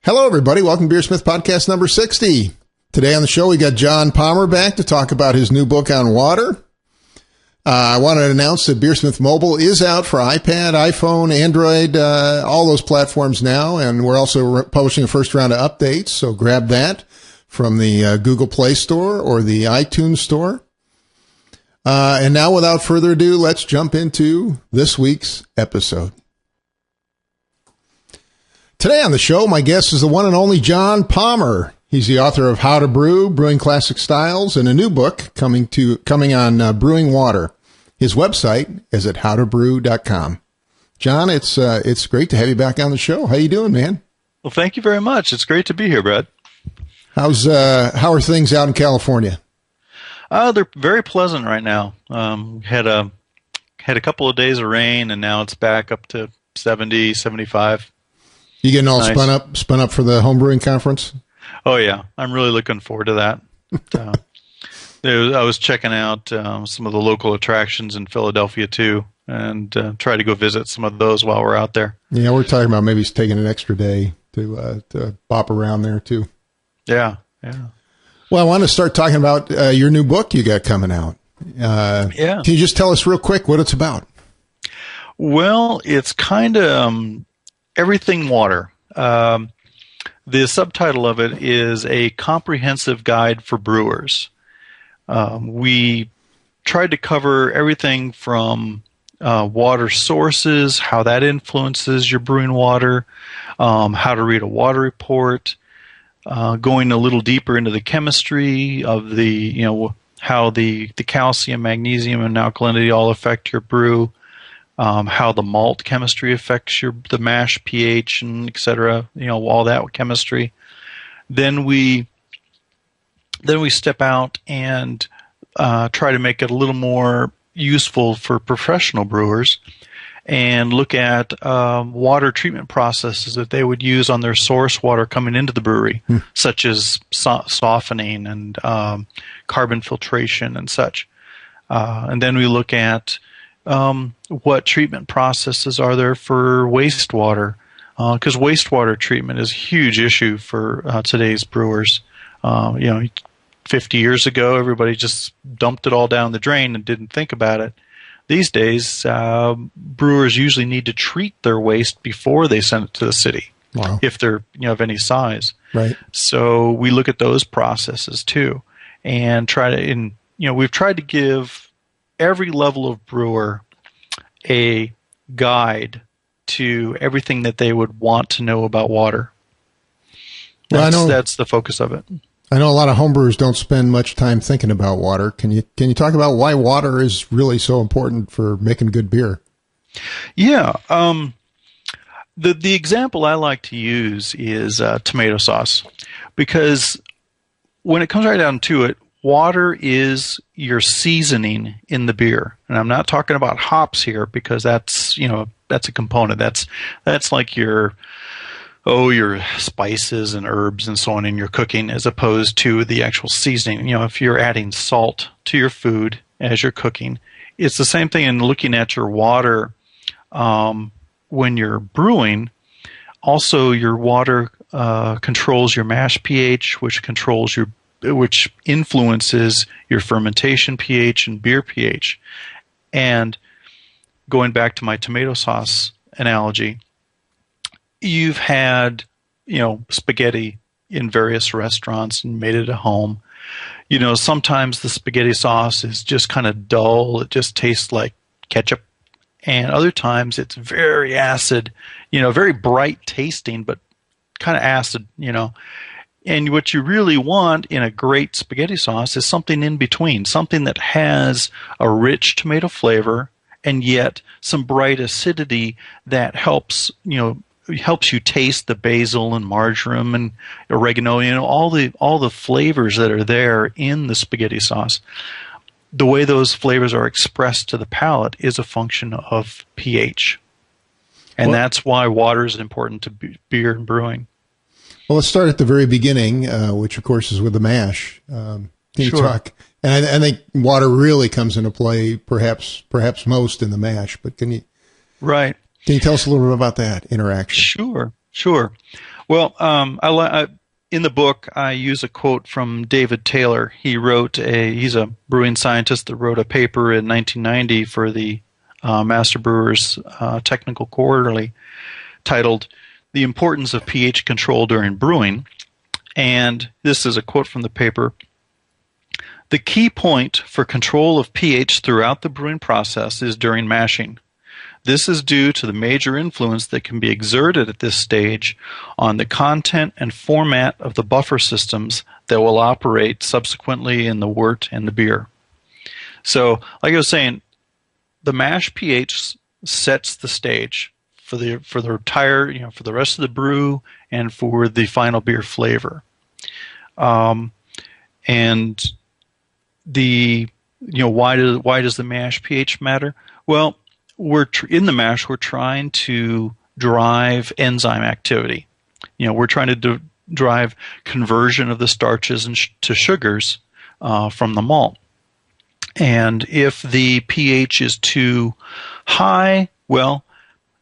Hello, everybody. Welcome to BeerSmith Podcast number 60. Today on the show, we got John Palmer back to talk about his new book on water. I want to announce that BeerSmith Mobile is out for iPad, iPhone, Android, all those platforms now, and we're also publishing a first round of updates, so grab that from the Google Play Store or the iTunes Store. And now, without further ado, let's jump into this week's episode. Today on the show, my guest is the one and only John Palmer. He's the author of How to Brew, Brewing Classic Styles, and a new book coming on brewing water. His website is at howtobrew.com. John, it's great to have you back on the show. How you doing, man? Well, thank you very much. It's great to be here, Brad. How are things out in California? They're very pleasant right now. Had a couple of days of rain, and now it's back up to 70, 75. You getting all nice. spun up for the homebrewing conference? Oh yeah, I'm really looking forward to that. I was checking out some of the local attractions in Philadelphia too, and try to go visit some of those while we're out there. Yeah, we're talking about maybe taking an extra day to bop around there too. Yeah. Well, I want to start talking about your new book you got coming out. Yeah. Can you just tell us real quick what it's about? Well, it's kind of everything water. The subtitle of it is A Comprehensive Guide for Brewers. We tried to cover everything from water sources, how that influences your brewing water, how to read a water report, going a little deeper into the chemistry of how the calcium, magnesium, and alkalinity all affect your brew, how the malt chemistry affects the mash pH, and et cetera, all that chemistry. Then we step out and try to make it a little more useful for professional brewers and look at water treatment processes that they would use on their source water coming into the brewery, such as softening and carbon filtration and such. And then we look at what treatment processes are there for wastewater, because wastewater treatment is a huge issue for today's brewers. 50 years ago, everybody just dumped it all down the drain and didn't think about it. These days, brewers usually need to treat their waste before they send it to the city, wow, if they're of any size. Right. So we look at those processes too, and we've tried to give every level of brewer a guide to everything that they would want to know about water. That's the focus of it. I know a lot of homebrewers don't spend much time thinking about water. Can you talk about why water is really so important for making good beer? Yeah. The example I like to use is tomato sauce, because when it comes right down to it, water is your seasoning in the beer. And I'm not talking about hops here, because that's a component. That's like your spices and herbs and so on in your cooking, as opposed to the actual seasoning. If you're adding salt to your food as you're cooking, it's the same thing in looking at your water when you're brewing. Also, your water controls your mash pH, which influences your fermentation pH and beer pH. And going back to my tomato sauce analogy, you've had, spaghetti in various restaurants and made it at home. Sometimes the spaghetti sauce is just kind of dull. It just tastes like ketchup. And other times it's very acid, very bright tasting, but kind of acid, And what you really want in a great spaghetti sauce is something in between, something that has a rich tomato flavor and yet some bright acidity that helps you taste the basil and marjoram and oregano, all the flavors that are there in the spaghetti sauce. The way those flavors are expressed to the palate is a function of pH. And that's why water is important to beer and brewing. Well, let's start at the very beginning, which of course is with the mash. Can you talk? And I think water really comes into play, perhaps most in the mash. But can you tell us a little bit about that interaction? Sure. Well, in the book, I use a quote from David Taylor. He's a brewing scientist that wrote a paper in 1990 for the Master Brewers Technical Quarterly titled "The Importance of pH Control During Brewing." And this is a quote from the paper. "The key point for control of pH throughout the brewing process is during mashing. This is due to the major influence that can be exerted at this stage on the content and format of the buffer systems that will operate subsequently in the wort and the beer." So, like I was saying, the mash pH sets the stage for the entire, for the rest of the brew and for the final beer flavor. And why does the mash pH matter? Well, in the mash, we're trying to drive enzyme activity. We're trying to drive conversion of the starches to sugars from the malt. And if the pH is too high, well,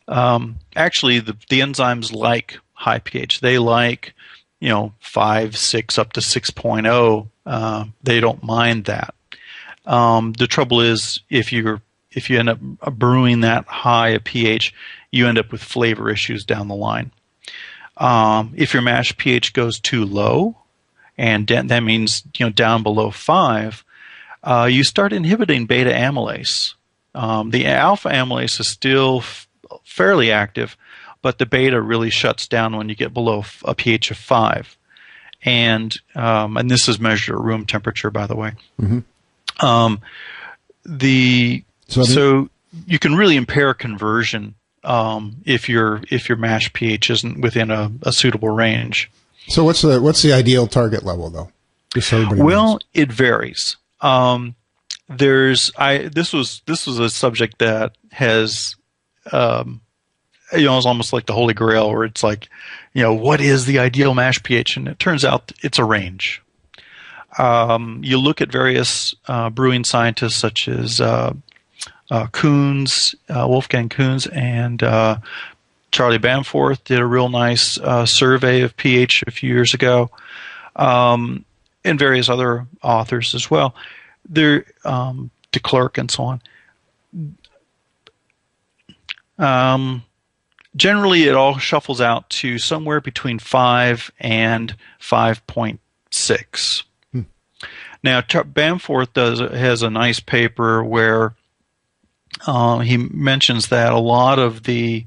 actually the enzymes like high pH. They like 5, 6, up to 6.0. They don't mind that. The trouble is if you end up brewing that high a pH, you end up with flavor issues down the line. If your mash pH goes too low, and that means down below 5, you start inhibiting beta amylase. The alpha amylase is still fairly active, but the beta really shuts down when you get below a pH of 5. And this is measured at room temperature, by the way. Mm-hmm. So you can really impair conversion if your mash pH isn't within a suitable range. So what's the ideal target level, though? Just so everybody knows. It varies. This was a subject that has it's almost like the Holy Grail, where it's like, what is the ideal mash pH? And it turns out it's a range. You look at various brewing scientists such as Kuhns, Wolfgang Kuhns, and Charlie Bamforth did a real nice survey of pH a few years ago, and various other authors as well. De Klerk and so on. Generally, it all shuffles out to somewhere between 5 and 5.6. Now, Bamforth has a nice paper where he mentions that a lot of the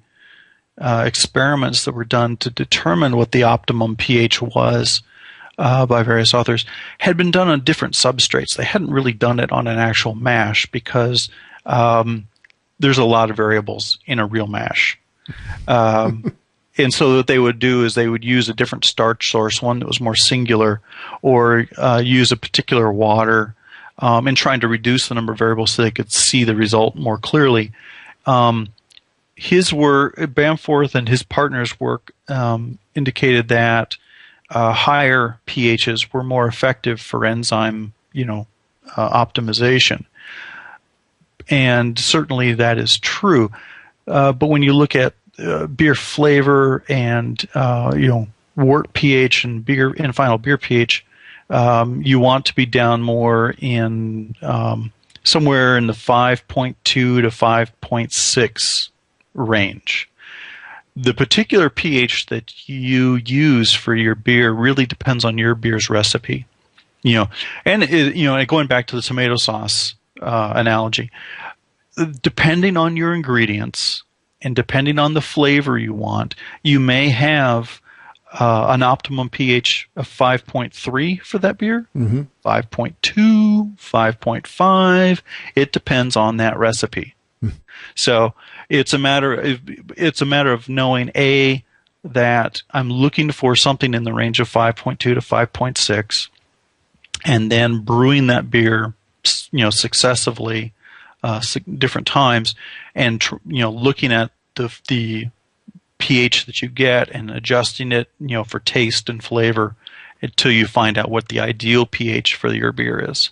experiments that were done to determine what the optimum pH was by various authors had been done on different substrates. They hadn't really done it on an actual mash because there's a lot of variables in a real mash. And so what they would do is they would use a different starch source, one that was more singular, or use a particular water in trying to reduce the number of variables so they could see the result more clearly. His work, Bamforth and his partners' work, indicated that higher pHs were more effective for enzyme, optimization. And certainly that is true. But when you look at beer flavor and wort pH and final beer pH, you want to be down more in somewhere in the 5.2 to 5.6 range. The particular pH that you use for your beer really depends on your beer's recipe. And going back to the tomato sauce analogy, depending on your ingredients and depending on the flavor you want, you may have an optimum pH of 5.3 for that beer, 5.2, 5.5. It depends on that recipe. So it's a matter of knowing that I'm looking for something in the range of 5.2 to 5.6, and then brewing that beer, successively, different times, and looking at the pH that you get and adjusting it, for taste and flavor until you find out what the ideal pH for your beer is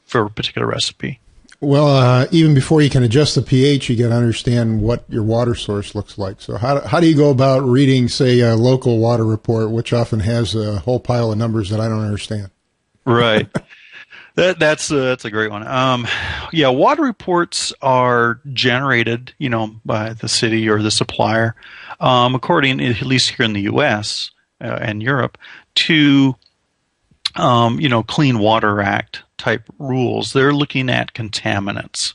for a particular recipe. Well, even before you can adjust the pH, you got to understand what your water source looks like. So how do you go about reading, say, a local water report, which often has a whole pile of numbers that I don't understand? Right. That's a great one. Yeah, water reports are generated, by the city or the supplier, according, at least here in the U.S. And Europe, to Clean Water Act type rules. They're looking at contaminants.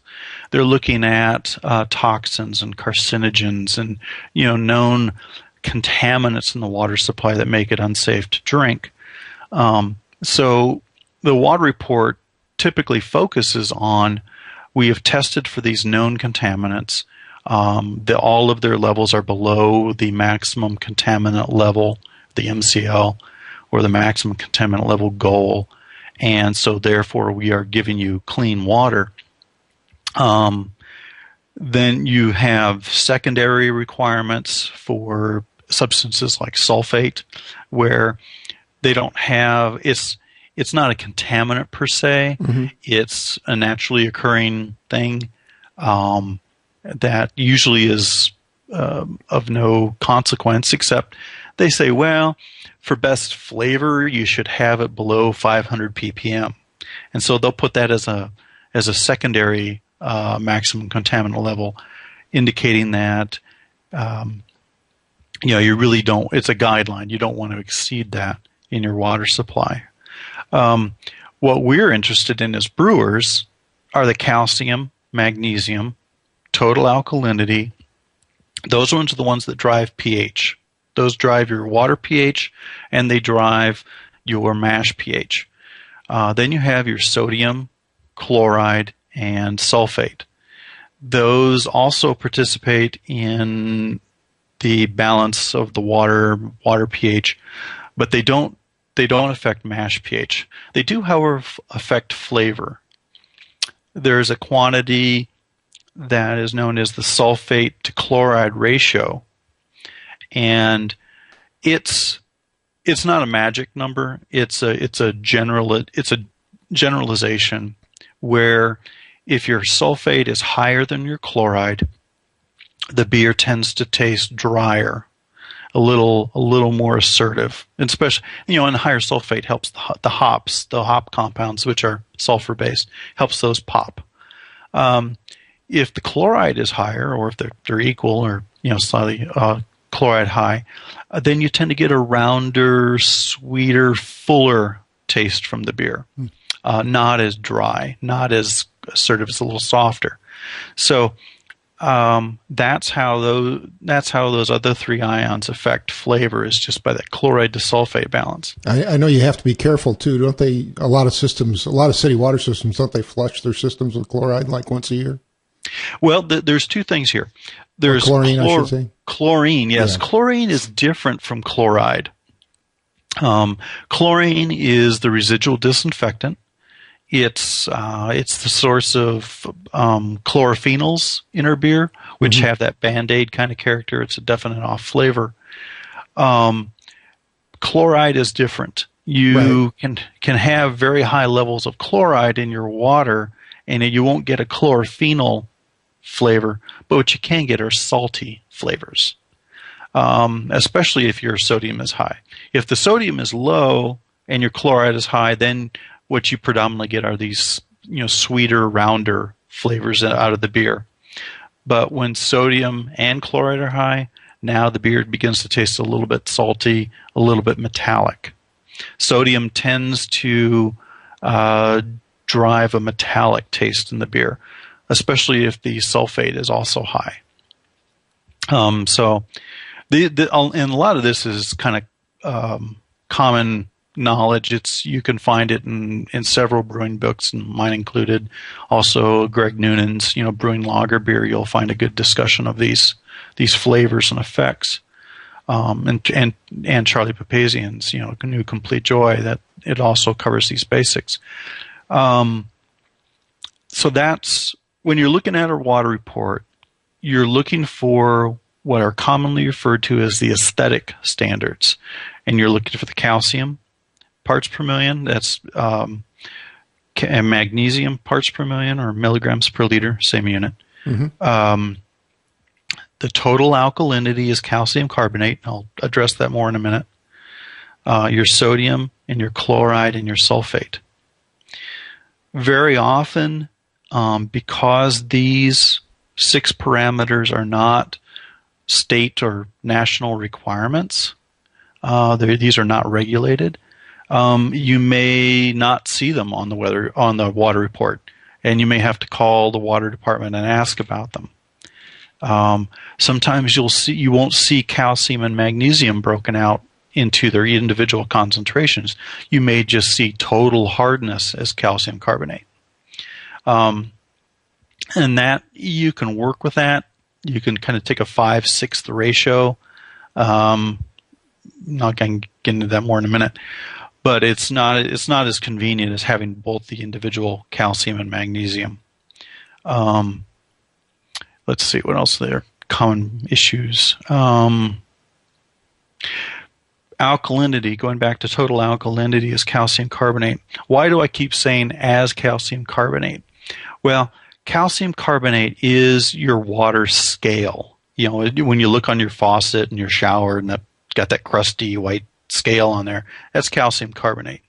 They're looking at toxins and carcinogens and known contaminants in the water supply that make it unsafe to drink. So the water report typically focuses on, we have tested for these known contaminants. All of their levels are below the maximum contaminant level, the MCL, or the maximum contaminant level goal. And so therefore we are giving you clean water. Then you have secondary requirements for substances like sulfate, where they don't have, it's not a contaminant per se. Mm-hmm. It's a naturally occurring thing that usually is of no consequence, except they say, well, for best flavor, you should have it below 500 ppm. And so they'll put that as a secondary maximum contaminant level, indicating that you really don't, it's a guideline. You don't want to exceed that in your water supply. What we're interested in as brewers are the calcium, magnesium, total alkalinity. Those ones are the ones that drive pH. Those drive your water pH, and they drive your mash pH. Then you have your sodium, chloride, and sulfate. Those also participate in the balance of the water pH, but they don't affect mash pH. They do, however, affect flavor. There's a quantity that is known as the sulfate to chloride ratio, and it's not a magic number. It's a generalization where if your sulfate is higher than your chloride, the beer tends to taste drier, a little more assertive, and especially and higher sulfate helps the hop compounds, which are sulfur based, helps those pop. If the chloride is higher, or if they're equal, or slightly chloride high, then you tend to get a rounder, sweeter, fuller taste from the beer. Not as dry, not as assertive, it's a little softer. So that's how those other three ions affect flavor, is just by that chloride to sulfate balance. I know you have to be careful too, don't they? A lot of city water systems, don't they flush their systems with chloride like once a year? Well, there's two things here. There's chlorine, I should say. Chlorine, yes. Yeah. Chlorine is different from chloride. Chlorine is the residual disinfectant. It's the source of chlorophenols in our beer, which mm-hmm. have that Band-Aid kind of character. It's a definite off flavor. Chloride is different. You right. can have very high levels of chloride in your water, and you won't get a chlorophenol flavor, but what you can get are salty flavors, especially if your sodium is high. If the sodium is low and your chloride is high, then what you predominantly get are these sweeter, rounder flavors out of the beer. But when sodium and chloride are high, now the beer begins to taste a little bit salty, a little bit metallic. Sodium tends to drive a metallic taste in the beer, especially if the sulfate is also high. So and a lot of this is kind of common knowledge. You can find it in several brewing books, and mine included. Also, Greg Noonan's Brewing Lager Beer. You'll find a good discussion of these flavors and effects. And Charlie Papazian's New Complete Joy, that it also covers these basics. So that's when you're looking at a water report, you're looking for what are commonly referred to as the aesthetic standards, and you're looking for the calcium parts per million. That's and magnesium parts per million, or milligrams per liter, same unit. Mm-hmm. The total alkalinity is calcium carbonate. I'll address that more in a minute. Your sodium and your chloride and your sulfate. Very often, because these 6 parameters are not state or national requirements, these are not regulated, you may not see them on the water report, and you may have to call the water department and ask about them. Sometimes you won't see calcium and magnesium broken out into their individual concentrations. You may just see total hardness as calcium carbonate. And that, you can work with that. You can kind of take a 5/6 ratio. Not going to get into that more in a minute, but it's not as convenient as having both the individual calcium and magnesium. Let's see what else there. Common issues. Alkalinity, going back to total alkalinity, is calcium carbonate. Why do I keep saying as calcium carbonate? Well, calcium carbonate is your water scale. You know, when you look on your faucet in your shower and got that crusty white scale on there, that's calcium carbonate.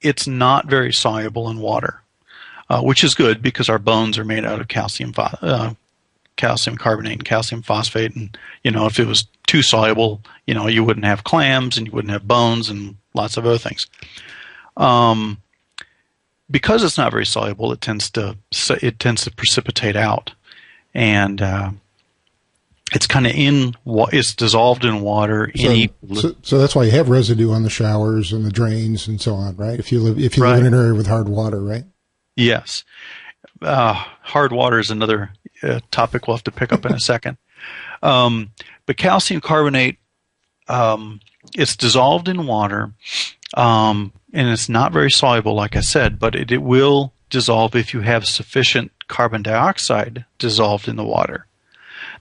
It's not very soluble in water, which is good because our bones are made out of calcium carbonate and calcium phosphate. And, if it was too soluble, you wouldn't have clams and you wouldn't have bones and lots of other things. Because it's not very soluble, it tends to precipitate out, and it's kind of it's dissolved in water. So that's why you have residue on the showers and the drains and so on, right? If you live in an area with hard water, right? Yes, hard water is another topic we'll have to pick up in a second. But calcium carbonate, it's dissolved in water, and it's not very soluble, like I said, but it will dissolve if you have sufficient carbon dioxide dissolved in the water.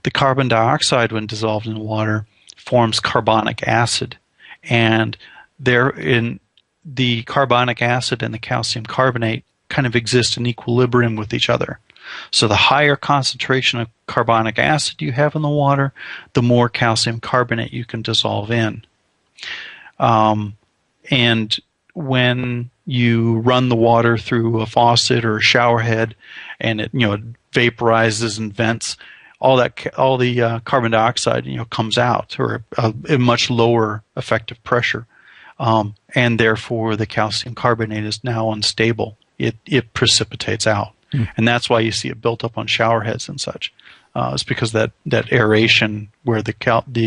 The carbon dioxide, when dissolved in water, forms carbonic acid, and the carbonic acid and the calcium carbonate kind of exist in equilibrium with each other. So the higher concentration of carbonic acid you have in the water, the more calcium carbonate you can dissolve in. And when you run the water through a faucet or a shower head, and it vaporizes and vents, all the carbon dioxide comes out, or a much lower effective pressure, and therefore the calcium carbonate is now unstable. It precipitates out. And that's why you see it built up on shower heads and such. It's because that aeration where the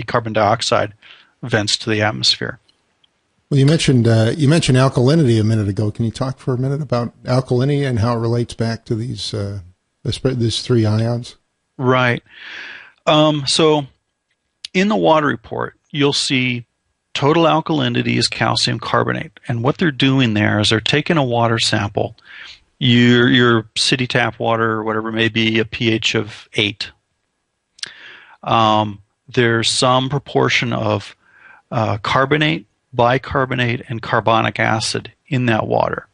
carbon dioxide vents to the atmosphere. Well, you mentioned alkalinity a minute ago. Can you talk for a minute about alkalinity and how it relates back to these 3 ions? Right. So in the water report, you'll see total alkalinity is calcium carbonate. And what they're doing there is they're taking a water sample. Your city tap water or whatever may be a pH of 8. There's some proportion of carbonate, bicarbonate, and carbonic acid in that water.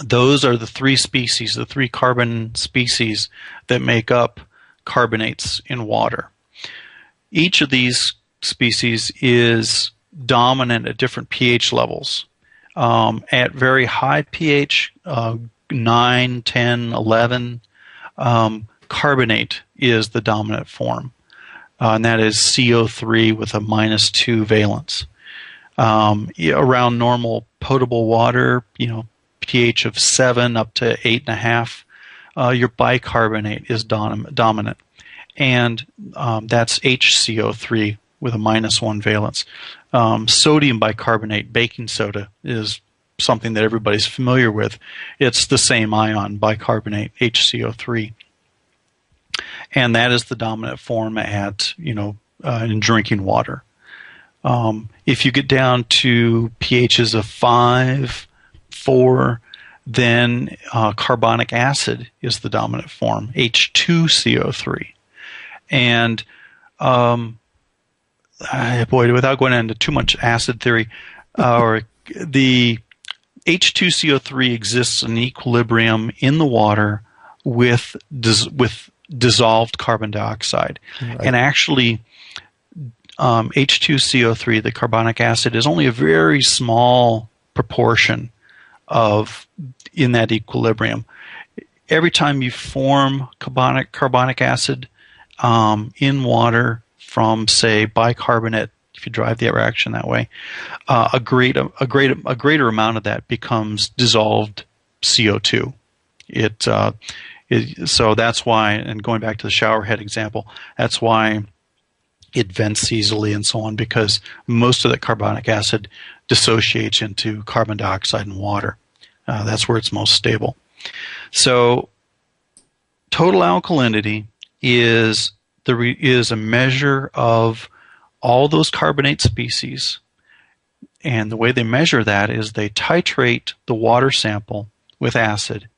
Those are the 3 species, the 3 carbon species that make up carbonates in water. Each of these species is dominant at different pH levels. At very high pH, 9, 10, 11, carbonate is the dominant form, and that is CO3 with a -2 valence. Around normal potable water, pH of 7 up to 8.5, your bicarbonate is dominant, and that's HCO3 with a -1 valence. Sodium bicarbonate, baking soda, is something that everybody's familiar with. It's the same ion, bicarbonate, HCO3. And that is the dominant form in drinking water. If you get down to pHs of 5, 4, then carbonic acid is the dominant form, H2CO3. And without going into too much acid theory, H2CO3 exists in equilibrium in the water with dissolved carbon dioxide. Right. And actually, H2CO3, the carbonic acid, is only a very small proportion in that equilibrium. Every time you form carbonic acid in water from, say, bicarbonate, if you drive the reaction that way, a greater amount of that becomes dissolved CO2. So that's why, and going back to the shower head example, that's why it vents easily and so on, because most of the carbonic acid dissociates into carbon dioxide and water. That's where it's most stable. So total alkalinity is a measure of all those carbonate species, and the way they measure that is they titrate the water sample with acid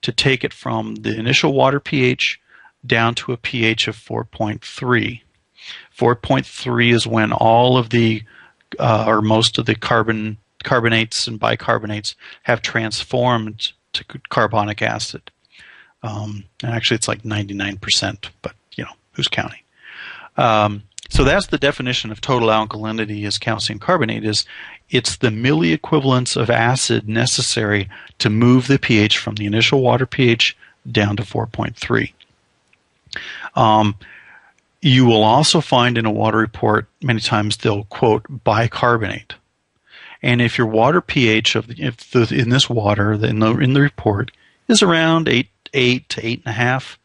to take it from the initial water pH down to a pH of 4.3. 4.3 is when all of the or most of the carbonates and bicarbonates have transformed to carbonic acid. And actually, it's like 99%, but who's counting? So that's the definition of total alkalinity as calcium carbonate. It's the milliequivalents of acid necessary to move the pH from the initial water pH down to 4.3. You will also find in a water report many times they'll quote bicarbonate. And if your water pH in this water in the report is around 8 to 8.5,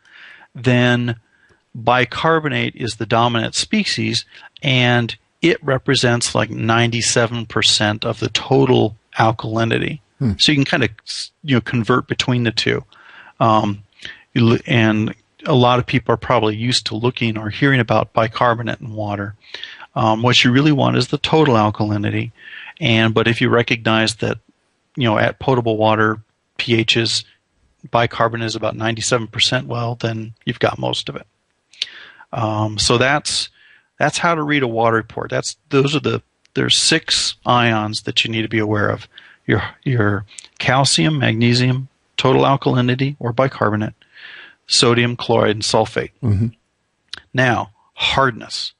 then bicarbonate is the dominant species, and it represents like 97% of the total alkalinity. So you can kind of convert between the two. And a lot of people are probably used to looking or hearing about bicarbonate in water. What you really want is the total alkalinity. But if you recognize that, at potable water pHs, bicarbonate is about 97%, well, then you've got most of it. So that's how to read a water report. There's 6 ions that you need to be aware of. Your calcium, magnesium, total alkalinity or bicarbonate, sodium, chloride, and sulfate. Mm-hmm. Now, hardness.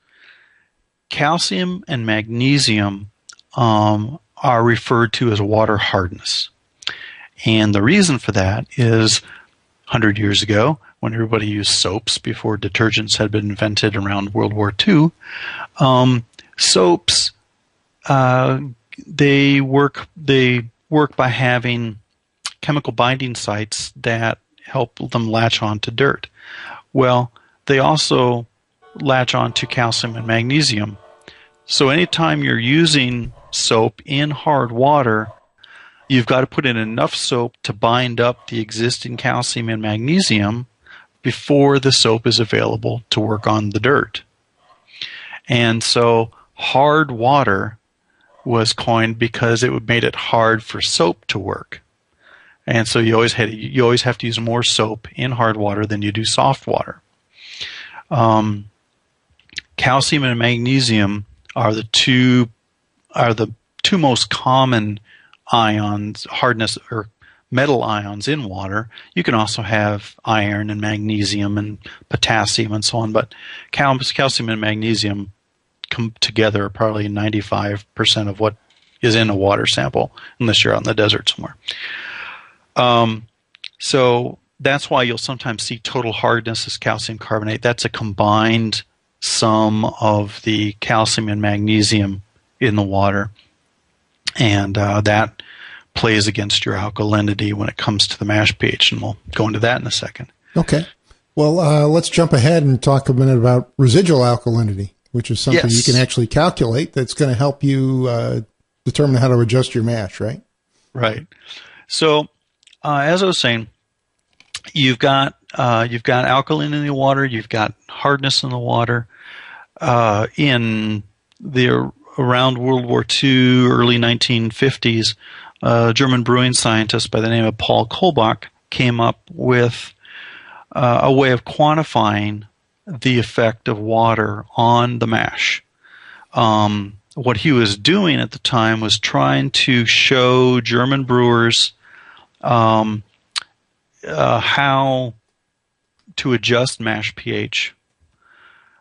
Calcium and magnesium are referred to as water hardness. And the reason for that is 100 years ago, when everybody used soaps before detergents had been invented around World War II, soaps, they work by having chemical binding sites that help them latch on to dirt. Well, they also latch on to calcium and magnesium. So anytime you're using soap in hard water, you've got to put in enough soap to bind up the existing calcium and magnesium before the soap is available to work on the dirt. And so hard water was coined because it made it hard for soap to work. And so you always have to use more soap in hard water than you do soft water. Calcium and magnesium are the two most common ions, hardness or metal ions in water. You can also have iron and magnesium and potassium and so on, but calcium and magnesium come together probably 95% of what is in a water sample, unless you're out in the desert somewhere. So that's why you'll sometimes see total hardness as calcium carbonate. That's a combined sum of the calcium and magnesium in the water. And that plays against your alkalinity when it comes to the mash pH, and we'll go into that in a second. Okay. Well, let's jump ahead and talk a minute about residual alkalinity, which is something you can actually calculate that's going to help you determine how to adjust your mash, right? Right. So, as I was saying, you've got alkalinity in the water, you've got hardness in the water. Around World War II, early 1950s, a German brewing scientist by the name of Paul Kolbach came up with a way of quantifying the effect of water on the mash. what he was doing at the time was trying to show German brewers how to adjust mash pH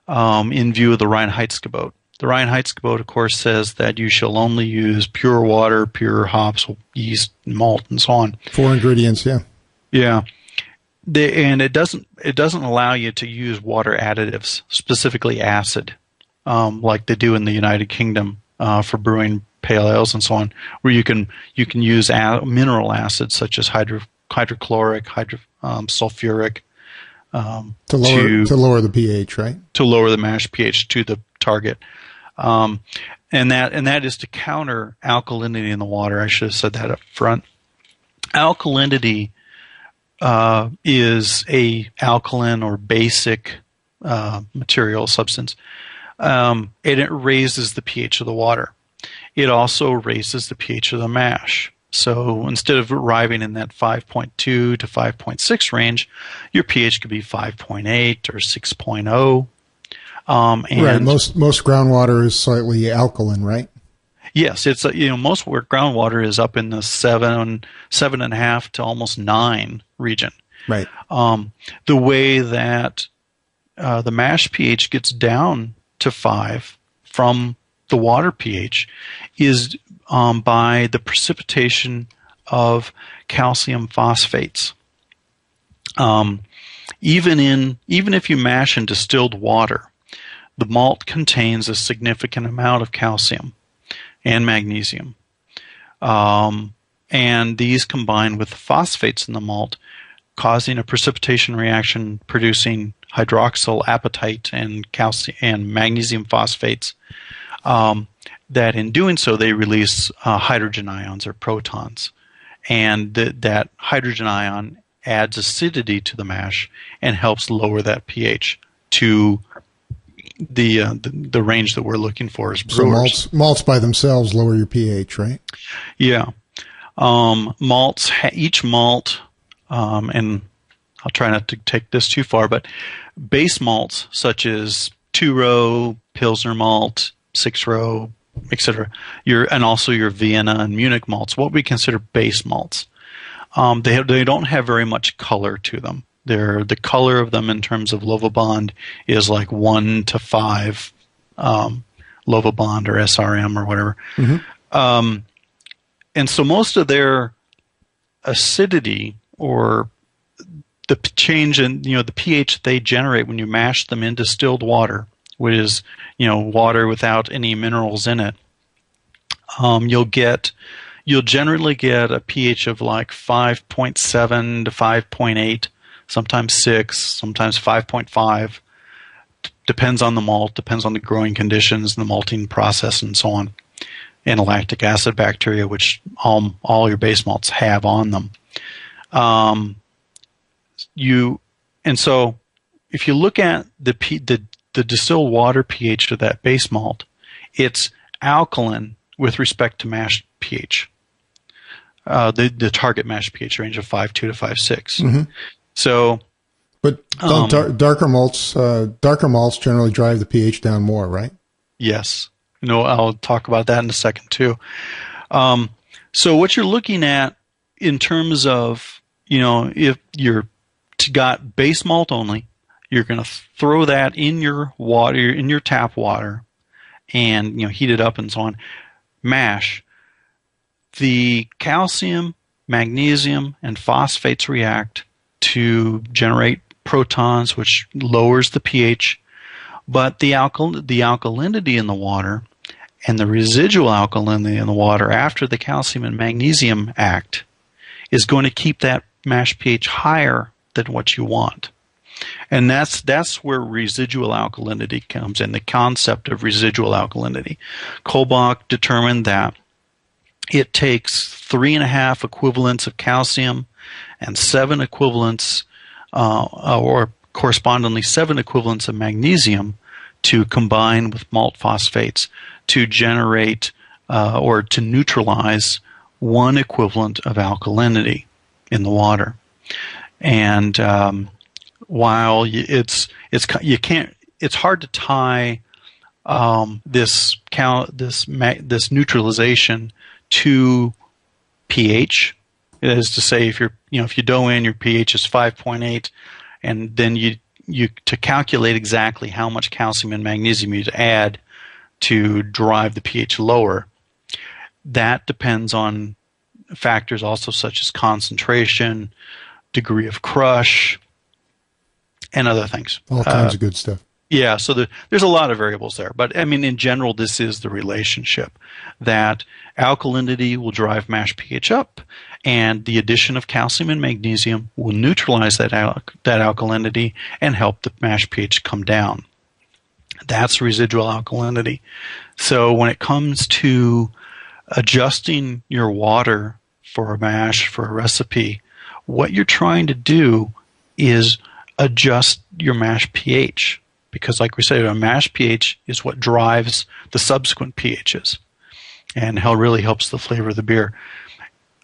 in view of the Reinheitsgebot. The Reinheitsgebot, of course, says that you shall only use pure water, pure hops, yeast, malt, and so on. 4 ingredients, yeah. Yeah. And it doesn't allow you to use water additives, specifically acid, like they do in the United Kingdom for brewing pale ales and so on, where you can use mineral acids such as hydrochloric, sulfuric, to lower the pH, right? To lower the mash pH to the target, and that is to counter alkalinity in the water. I should have said that up front. Alkalinity is a alkaline or basic material substance, and it raises the pH of the water. It also raises the pH of the mash. So instead of arriving in that 5.2 to 5.6 range, your pH could be 5.8 or 6.0. Right. Most groundwater is slightly alkaline, right? Yes, it's most groundwater is up in the 7.5 to almost 9 region. Right. The way that the mash pH gets down to 5 from the water pH is by the precipitation of calcium phosphates. Even if you mash in distilled water, the malt contains a significant amount of calcium and magnesium. And these combine with phosphates in the malt, causing a precipitation reaction producing hydroxyl apatite and calcium and magnesium phosphates. That in doing so, they release hydrogen ions or protons. And that hydrogen ion adds acidity to the mash and helps lower that pH to the range that we're looking for as brewers. So malts by themselves lower your pH, right? Yeah. Malts, each malt, and I'll try not to take this too far, but base malts such as 2-row, Pilsner malt, 6-row, etc., and also your Vienna and Munich malts, what we consider base malts. They don't have very much color to them. The color of them in terms of Lovibond is like 1 to 5 Lovibond or SRM or whatever. Mm-hmm. And so most of their acidity or the change in the pH they generate when you mash them in distilled water, which is water without any minerals in it, you'll generally get a pH of like 5.7 to 5.8, sometimes 6, sometimes 5.5. Depends on the malt, depends on the growing conditions, the malting process, and so on, and lactic acid bacteria, which all your base malts have on them. And so if you look at the distilled water pH of that base malt, it's alkaline with respect to mash pH. The target mash pH range of 5.2 to 5.6. Mm-hmm. So, but darker malts generally drive the pH down more, right? Yes. I'll talk about that in a second too. So what you're looking at in terms of, if you're got base malt only, you're going to throw that in your water, in your tap water, and heat it up and so on. Mash. The calcium, magnesium, and phosphates react to generate protons, which lowers the pH. But the alkalinity in the water and the residual alkalinity in the water after the calcium and magnesium act is going to keep that mash pH higher than what you want. And that's where residual alkalinity comes in, the concept of residual alkalinity. Kolbach determined that it takes 3.5 equivalents of calcium and 7 equivalents, or correspondingly 7 equivalents of magnesium to combine with malt phosphates to generate or to neutralize 1 equivalent of alkalinity in the water. And while it's hard to tie this neutralization to pH. That is to say, if you dough in, your pH is 5.8, and then you to calculate exactly how much calcium and magnesium you add to drive the pH lower. That depends on factors also such as concentration, degree of crush, and other things. All kinds of good stuff. Yeah, so there's a lot of variables there. But, I mean, in general, this is the relationship that alkalinity will drive mash pH up, and the addition of calcium and magnesium will neutralize that alkalinity and help the mash pH come down. That's residual alkalinity. So when it comes to adjusting your water for a mash, for a recipe, what you're trying to do is adjust your mash pH. Because like we said, a mash pH is what drives the subsequent pHs and really helps the flavor of the beer.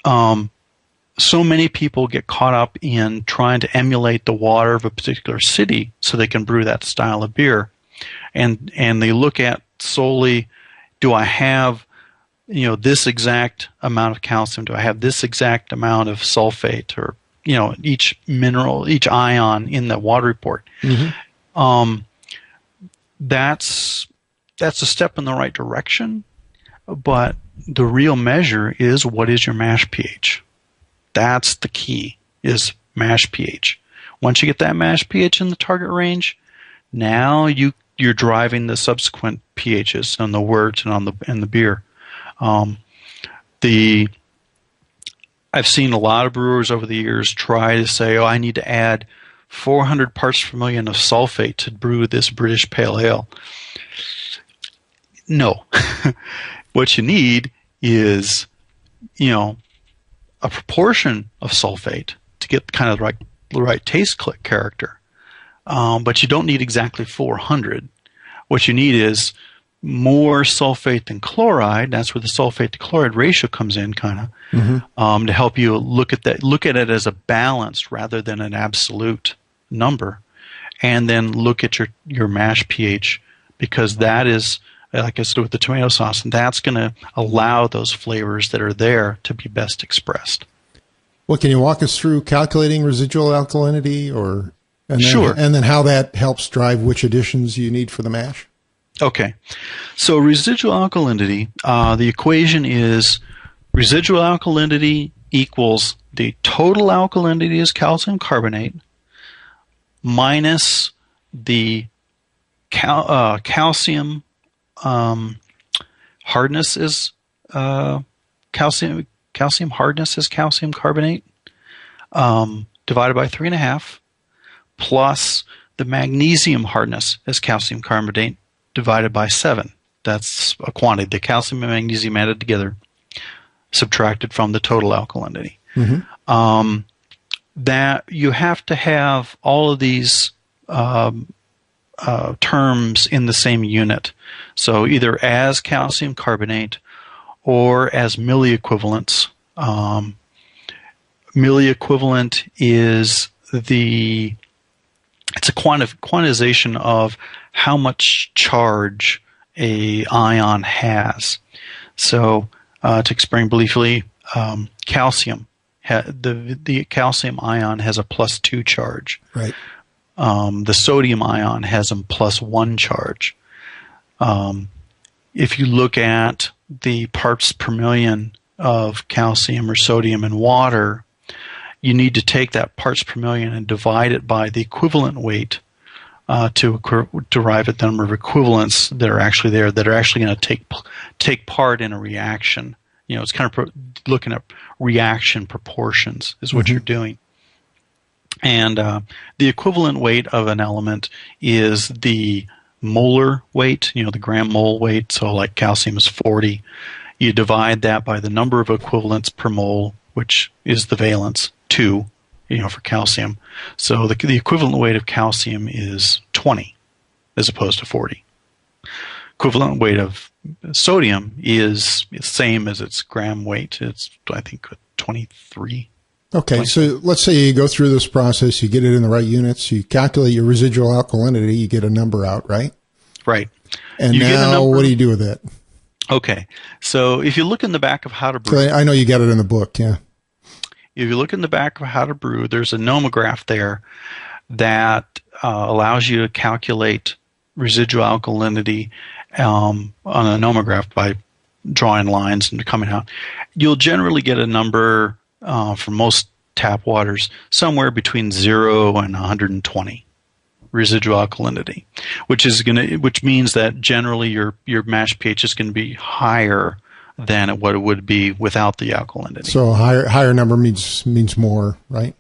So many people get caught up in trying to emulate the water of a particular city so they can brew that style of beer. And they look at solely, do I have this exact amount of calcium? Do I have this exact amount of sulfate, or each mineral, each ion in the water report? Mm-hmm. That's a step in the right direction, but the real measure is, what is your mash pH? That's the key, is mash pH. Once you get that mash pH in the target range, now you're driving the subsequent pHs on the worts and in the beer. I've seen a lot of brewers over the years try to say, I need to add 400 parts per million of sulfate to brew this British Pale Ale. No. What you need is, a proportion of sulfate to get kind of the right taste character. But you don't need exactly 400. What you need is more sulfate than chloride. That's where the sulfate to chloride ratio comes in, kind of, mm-hmm. To help you look at it as a balance rather than an absolute number, and then look at your mash pH, because that is, like I said with the tomato sauce, and that's going to allow those flavors that are there to be best expressed. Well, can you walk us through calculating residual alkalinity, Sure, and then how that helps drive which additions you need for the mash? Okay, so residual alkalinity, the equation is residual alkalinity equals the total alkalinity is calcium carbonate minus the calcium hardness is calcium hardness is calcium carbonate divided by 3.5, plus the magnesium hardness is calcium carbonate divided by 7. That's a quantity. The calcium and magnesium added together, subtracted from the total alkalinity. Mm-hmm. That you have to have all of these terms in the same unit. So either as calcium carbonate or as milliequivalents. Milliequivalent is it's a quantization of how much charge a ion has. So to explain briefly, calcium, the calcium ion has a +2 charge. Right. The sodium ion has a +1 charge. If you look at the parts per million of calcium or sodium in water, you need to take that parts per million and divide it by the equivalent weight to derive the number of equivalents that are actually there, that are actually going to take part in a reaction. It's kind of looking at reaction proportions is what you're doing. And the equivalent weight of an element is the molar weight, the gram mole weight. So like calcium is 40. You divide that by the number of equivalents per mole, which is the valence, 2, for calcium. So the equivalent weight of calcium is 20 as opposed to 40. Equivalent weight of sodium is the same as its gram weight. It's, I think, 23. Okay, so let's say you go through this process, you get it in the right units, you calculate your residual alkalinity, you get a number out, right? Right. And now, what do you do with that? Okay. So if you look in the back of How to Brew. So I know you got it in the book, yeah. If you look in the back of How to Brew, there's a nomograph there that allows you to calculate residual alkalinity on a nomograph by drawing lines and coming out. You'll generally get a number for most tap waters somewhere between 0 and 120 residual alkalinity, which means that generally your mash pH is going to be higher than what it would be without the alkalinity. So higher number means more, right?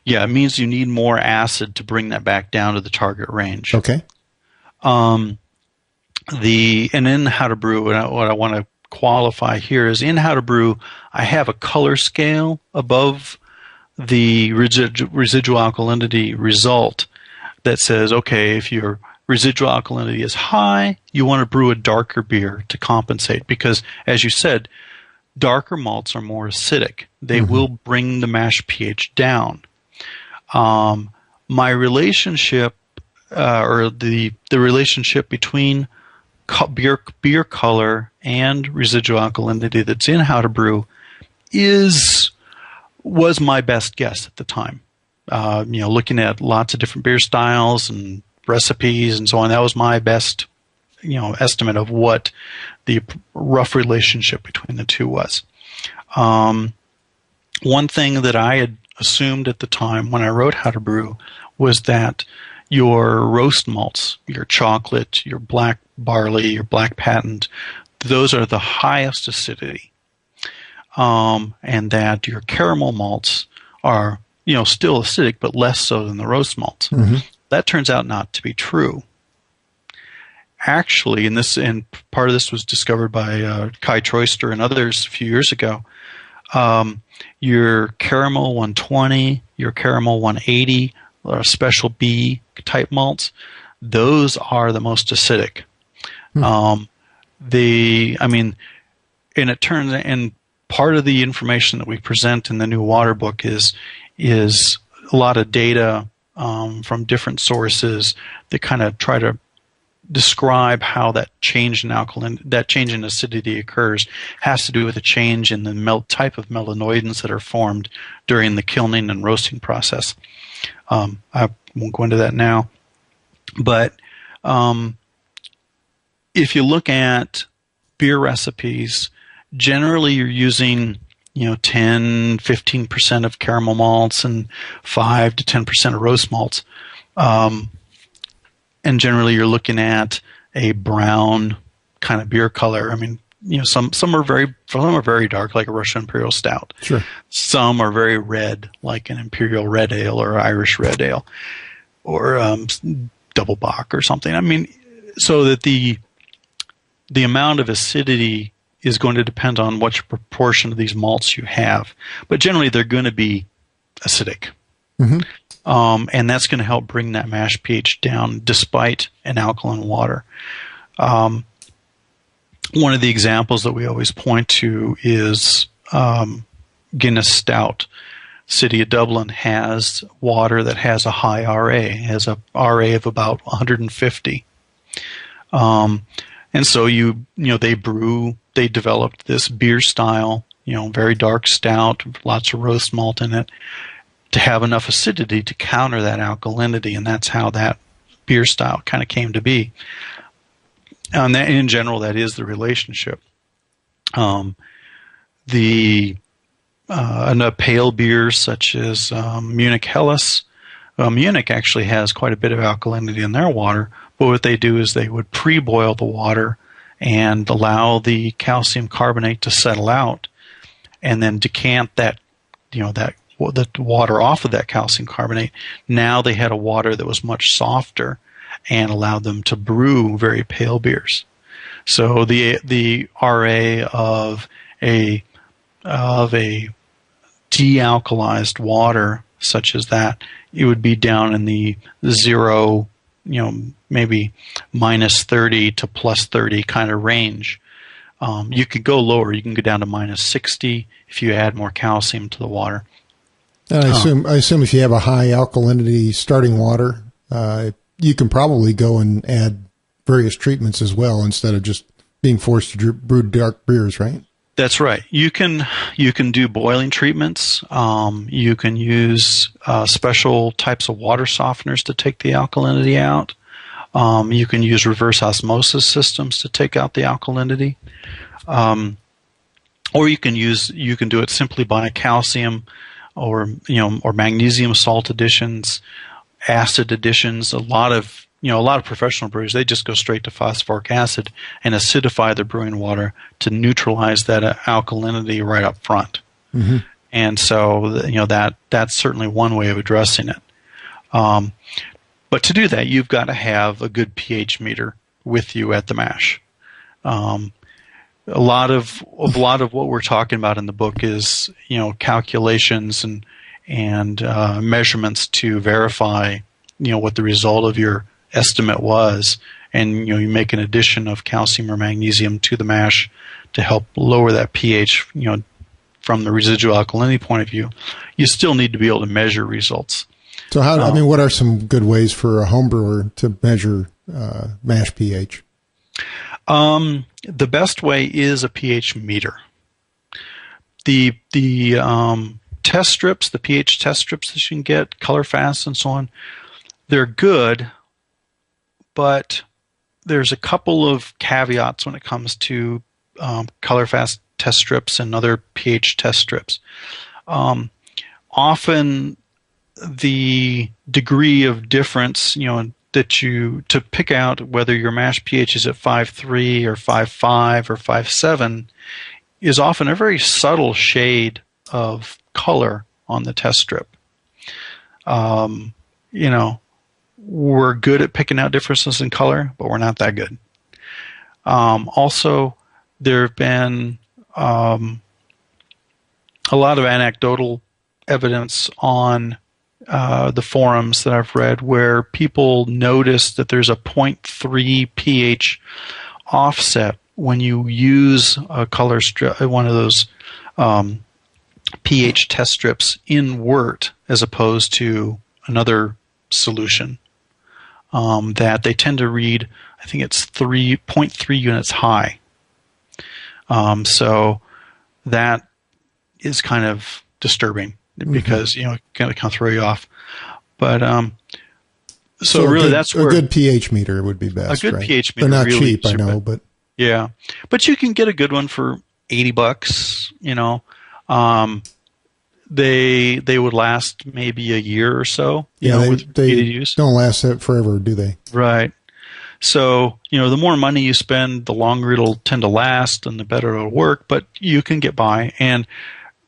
Yeah, it means you need more acid to bring that back down to the target range. Okay. And in How to Brew, what I want to qualify here is in How to Brew, I have a color scale above the residual alkalinity result that says, okay, if your residual alkalinity is high, you want to brew a darker beer to compensate because, as you said, darker malts are more acidic. They will bring the mash pH down. My relationship, or the relationship between beer color and residual alkalinity that's in How to Brew was my best guess at the time. Looking at lots of different beer styles and recipes and so on, that was my best, estimate of what the rough relationship between the two was. One thing that I had assumed at the time when I wrote How to Brew was that your roast malts, your chocolate, your black barley, your black patent, those are the highest acidity. And that your caramel malts are, still acidic, but less so than the roast malts. Mm-hmm. That turns out not to be true. Actually, and part of this was discovered by Kai Troyster and others a few years ago, your caramel 120, your caramel 180, or special B type malts, those are the most acidic. And part of the information that we present in the new water book is a lot of data from different sources that kind of try to describe how that change in acidity occurs. Has to do with a change in the type of melanoidins that are formed during the kilning and roasting process. I won't go into that now, but if you look at beer recipes, generally you're using 10-15% of caramel malts and 5 to 10% of roast malts. And generally you're looking at a brown kind of beer color. I mean, some are very dark, like a Russian Imperial Stout. Sure. Some are very red, like an Imperial Red Ale or Irish Red Ale, or Double Bock or something. I mean, so that the amount of acidity is going to depend on what proportion of these malts you have. But generally, they're going to be acidic. Mm-hmm. And that's going to help bring that mash pH down despite an alkaline water. One of the examples that we always point to is Guinness Stout. City of Dublin has water that has a high RA. It has a RA of about 150. And so they developed this beer style, very dark stout, lots of roast malt in it, to have enough acidity to counter that alkalinity, and that's how that beer style kind of came to be. And that, in general, that is the relationship. And the pale beers such as Munich Helles, Munich actually has quite a bit of alkalinity in their water, but what they do is they would pre-boil the water and allow the calcium carbonate to settle out, and then decant the water off of that calcium carbonate. Now they had a water that was much softer and allowed them to brew very pale beers. So the RA of a dealkalized water such as that, it would be down in the 0, maybe minus 30 to plus 30 kind of range. You could go lower. You can go down to minus 60 if you add more calcium to the water. And I assume if you have a high alkalinity starting water, you can probably go and add various treatments as well, instead of just being forced to brew dark beers, right? That's right. You can do boiling treatments. You can use special types of water softeners to take the alkalinity out. You can use reverse osmosis systems to take out the alkalinity. Or you can do it simply by calcium or magnesium salt additions, acid additions. A lot of professional brewers, they just go straight to phosphoric acid and acidify their brewing water to neutralize that alkalinity right up front. Mm-hmm. And so, that's certainly one way of addressing it. But to do that, you've got to have a good pH meter with you at the mash. A lot of what we're talking about in the book is, calculations and measurements to verify, what the result of your estimate was, and you make an addition of calcium or magnesium to the mash to help lower that pH. From the residual alkalinity point of view, you still need to be able to measure results. So what are some good ways for a home brewer to measure mash pH? The best way is a pH meter. The test strips, the pH test strips that you can get, Color Fast and so on, they're good, but there's a couple of caveats when it comes to Color Fast test strips and other pH test strips. Often the degree of difference, to pick out whether your mash pH is at 5.3 or 5.5 or 5.7 is often a very subtle shade of color on the test strip. We're good at picking out differences in color, but we're not that good. Also, there have been a lot of anecdotal evidence on the forums that I've read where people notice that there's a 0.3 pH offset when you use a color strip, one of those pH test strips in wort as opposed to another solution. That they tend to read, I think it's 3.3 units high. So that is kind of disturbing because, it kind of throw you off. But so really that's where a good pH meter would be best. A good pH meter. They're not really cheap, I know, but yeah. But you can get a good one for $80, They would last maybe a year or so. They don't last that forever, do they? Right. So, the more money you spend, the longer it'll tend to last and the better it'll work, but you can get by. And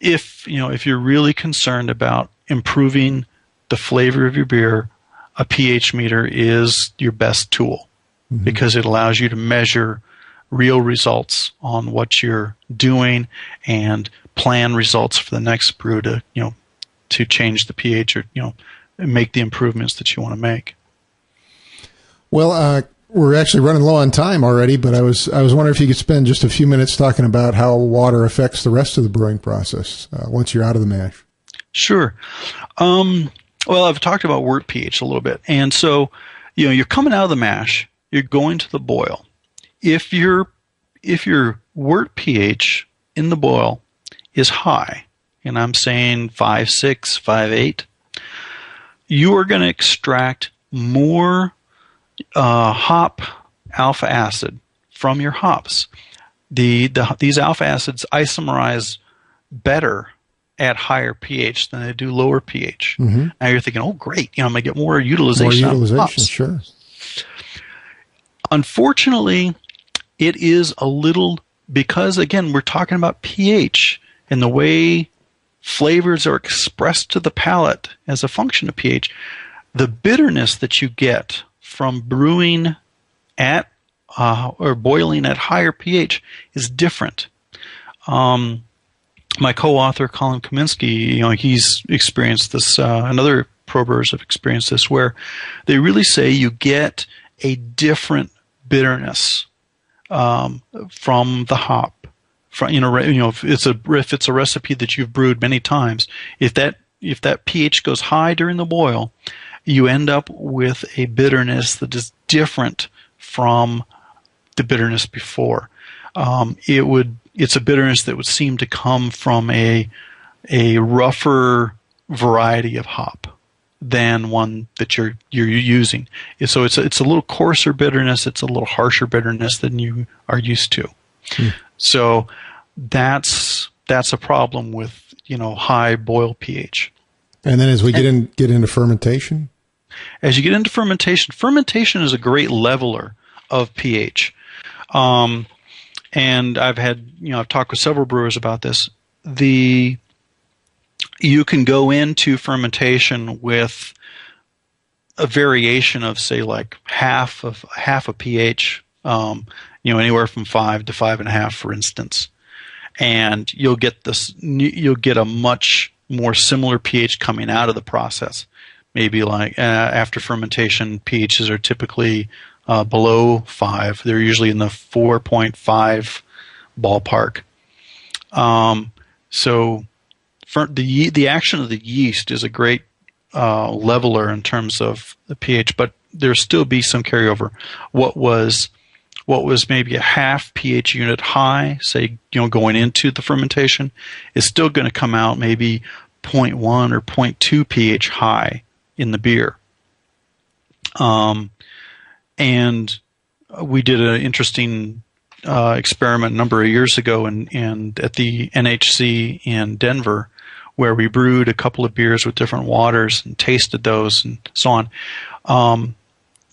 if you're really concerned about improving the flavor of your beer, a pH meter is your best tool because it allows you to measure real results on what you're doing and plan results for the next brew to change the pH or make the improvements that you want to make. Well, we're actually running low on time already, but I was wondering if you could spend just a few minutes talking about how water affects the rest of the brewing process once you're out of the mash. Sure. Well, I've talked about wort pH a little bit, and so you're coming out of the mash, you're going to the boil. If your wort pH in the boil is high, and I'm saying 5.6, 5.8, you are going to extract more hop alpha acid from your hops. These alpha acids isomerize better at higher pH than they do lower pH. Mm-hmm. Now you're thinking, oh, great, I'm going to get more utilization out of hops. Sure. Unfortunately, it is a little, because again, we're talking about pH and the way flavors are expressed to the palate as a function of pH. The bitterness that you get from brewing at or boiling at higher pH is different. My co-author, Colin Kaminsky, he's experienced this, and other pro brewers have experienced this, where they really say you get a different bitterness from the hop. If it's a recipe that you've brewed many times, if that pH goes high during the boil, you end up with a bitterness that is different from the bitterness before. It's a bitterness that would seem to come from a rougher variety of hop than one that you're using. So it's a little coarser bitterness. It's a little harsher bitterness than you are used to. So that's a problem with high boil pH. And then as we get into fermentation, as you get into fermentation is a great leveler of pH. And I've talked with several brewers about this. You can go into fermentation with a variation of, say, like half a pH, anywhere from 5 to 5.5, for instance, and you'll get a much more similar pH coming out of the process. Maybe like after fermentation, pHs are typically below 5. They're usually in the 4.5 ballpark. So the action of the yeast is a great leveler in terms of the pH, but there'll still be some carryover. What was maybe a half pH unit high, say, going into the fermentation, is still going to come out maybe 0.1 or 0.2 pH high in the beer. And we did an interesting experiment a number of years ago and at the NHC in Denver, where we brewed a couple of beers with different waters and tasted those and so on.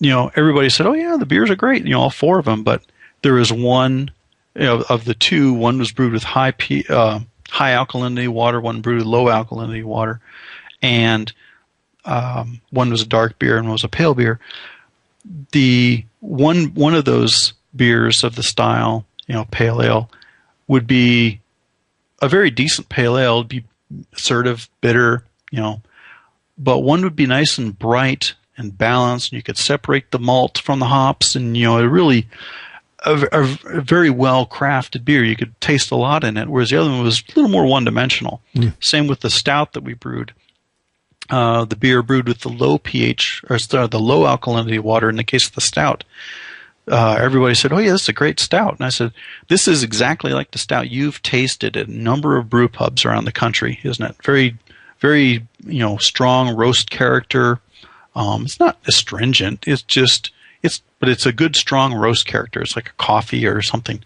Everybody said, "Oh yeah, the beers are great." All four of them, but there was one of the two. One was brewed with high alkalinity water. One brewed with low alkalinity water, and one was a dark beer and one was a pale beer. The one of those beers of the style, pale ale, would be a very decent pale ale. It'd be assertive, bitter, but one would be nice and bright and balanced, and you could separate the malt from the hops, and really a very well crafted beer. You could taste a lot in it, whereas the other one was a little more one dimensional. Same with the stout that we brewed. The beer brewed with the low pH or the low alkalinity water. In the case of the stout, everybody said, "Oh yeah, this is a great stout." And I said, "This is exactly like the stout you've tasted at a number of brew pubs around the country, isn't it? Very, very, strong roast character. It's not astringent. But it's a good strong roast character. It's like a coffee or something."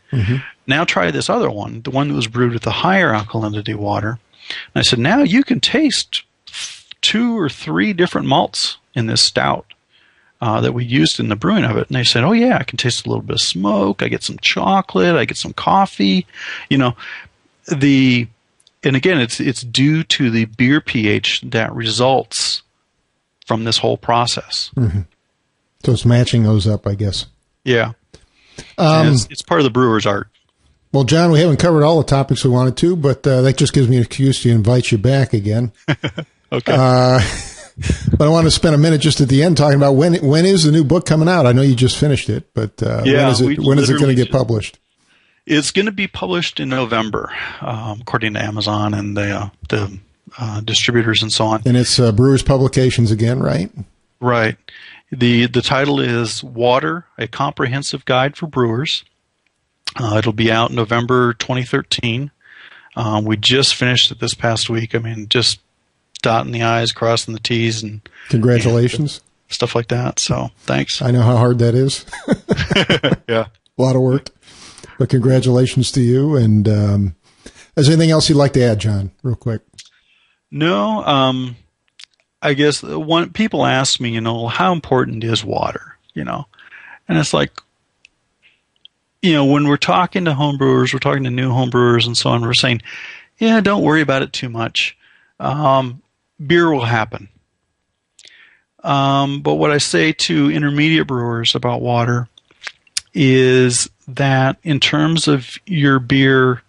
Now try this other one, the one that was brewed with the higher alkalinity water. And I said, "Now you can taste 2 or 3 different malts in this stout that we used in the brewing of it." And they said, "Oh yeah, I can taste a little bit of smoke. I get some chocolate. I get some coffee." And again, it's due to the beer pH that results from this whole process. So it's matching those up, I guess. Yeah. It's part of the brewer's art. Well, John, we haven't covered all the topics we wanted to, but that just gives me an excuse to invite you back again. Okay. But I want to spend a minute just at the end talking about when is the new book coming out? I know you just finished it, but when is it going to get published? It's going to be published in November, according to Amazon and the distributors and so on. And it's Brewers Publications again, right? Right. The title is Water, A Comprehensive Guide for Brewers. It'll be out November 2013. We just finished it this past week. I mean, just dotting the I's, crossing the T's, and congratulations. Stuff like that. So thanks. I know how hard that is. Yeah. A lot of work. But congratulations to you. And is there anything else you'd like to add, John, real quick? No. I guess people ask me, how important is water? And it's like, when we're talking to homebrewers, we're talking to new homebrewers and so on, we're saying, yeah, don't worry about it too much. Beer will happen. But what I say to intermediate brewers about water is that in terms of your beer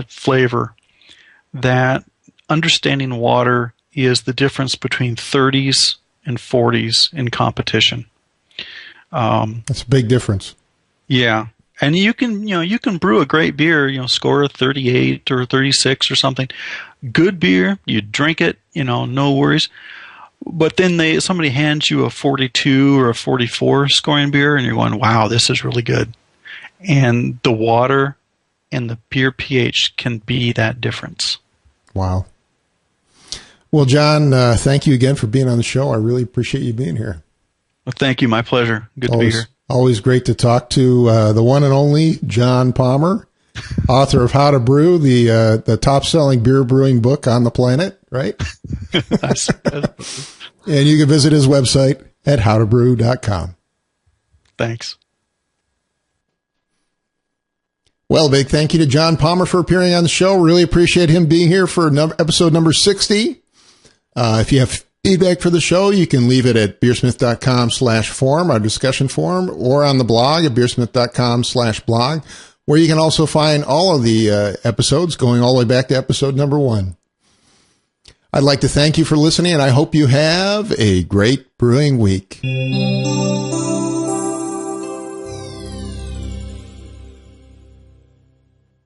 flavor, that understanding water is the difference between 30s and 40s in competition. That's a big difference. Yeah. And you can brew a great beer, score a 38 or 36 or something. Good beer, you drink it, no worries. But then somebody hands you a 42 or a 44 scoring beer, and you're going, wow, this is really good. And the water and the beer pH can be that difference. Wow. Well, John, thank you again for being on the show. I really appreciate you being here. Well, thank you. My pleasure. Good to be here. Always great to talk to the one and only John Palmer, author of How to Brew, the top-selling beer brewing book on the planet, right? And you can visit his website at howtobrew.com. Thanks. Well, big thank you to John Palmer for appearing on the show. Really appreciate him being here for episode number 60. If you have feedback for the show, you can leave it at beersmith.com/forum, our discussion forum, or on the blog at beersmith.com/blog, where you can also find all of the episodes going all the way back to episode number 1. I'd like to thank you for listening, and I hope you have a great brewing week.